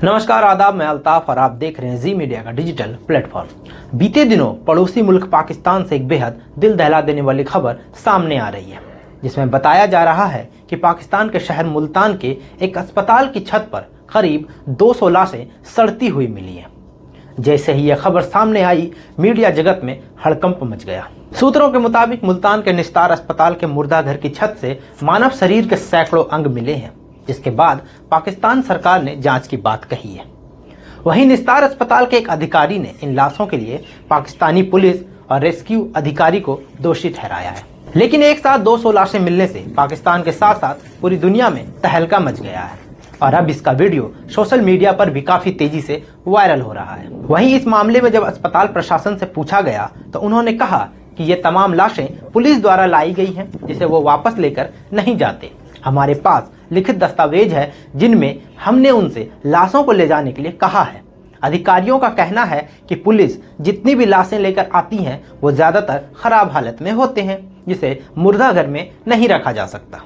नमस्कार, आदाब। मैं अल्ताफ और आप देख रहे हैं जी मीडिया का डिजिटल प्लेटफॉर्म। बीते दिनों पड़ोसी मुल्क पाकिस्तान से एक बेहद दिल दहला देने वाली खबर सामने आ रही है, जिसमें बताया जा रहा है कि पाकिस्तान के शहर मुल्तान के एक अस्पताल की छत पर करीब 200 लाशें सड़ती हुई मिली हैं। जैसे ही यह खबर सामने आई, मीडिया जगत में हड़कंप मच गया। सूत्रों के मुताबिक मुल्तान के निस्तार अस्पताल के मुर्दा घर की छत से मानव शरीर के सैकड़ों अंग मिले हैं, जिसके बाद पाकिस्तान सरकार ने जांच की बात कही है। वहीं निस्तार अस्पताल के एक अधिकारी ने इन लाशों के लिए पाकिस्तानी पुलिस और रेस्क्यू अधिकारी को दोषी ठहराया है। लेकिन एक साथ 200 लाशें मिलने से पाकिस्तान के साथ साथ पूरी दुनिया में तहलका मच गया है और अब इसका वीडियो सोशल मीडिया पर भी काफी तेजी से वायरल हो रहा है। वहीं इस मामले में जब अस्पताल प्रशासन से पूछा गया तो उन्होंने कहा कि ये तमाम लाशें पुलिस द्वारा लाई गई हैं, जिसे वो वापस लेकर नहीं जाते। हमारे पास लिखित दस्तावेज है जिनमें हमने उनसे लाशों को ले जाने के लिए कहा है। अधिकारियों का कहना है कि पुलिस जितनी भी लाशें लेकर आती हैं वो ज्यादातर खराब हालत में होते हैं, जिसे मुर्दा घर में नहीं रखा जा सकता,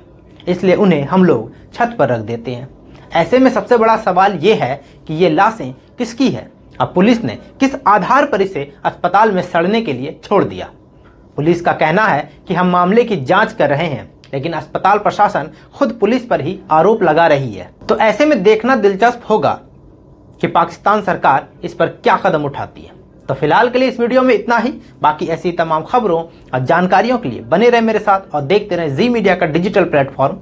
इसलिए उन्हें हम लोग छत पर रख देते हैं। ऐसे में सबसे बड़ा सवाल ये है कि ये लाशें किसकी है। अब पुलिस ने किस आधार पर इसे अस्पताल में सड़ने के लिए छोड़ दिया। पुलिस का कहना है कि हम मामले की जांच कर रहे हैं, लेकिन अस्पताल प्रशासन खुद पुलिस पर ही आरोप लगा रही है। तो ऐसे में देखना दिलचस्प होगा कि पाकिस्तान सरकार इस पर क्या कदम उठाती है। तो फिलहाल के लिए इस वीडियो में इतना ही। बाकी ऐसी तमाम खबरों और जानकारियों के लिए बने रहे मेरे साथ और देखते रहे जी मीडिया का डिजिटल प्लेटफॉर्म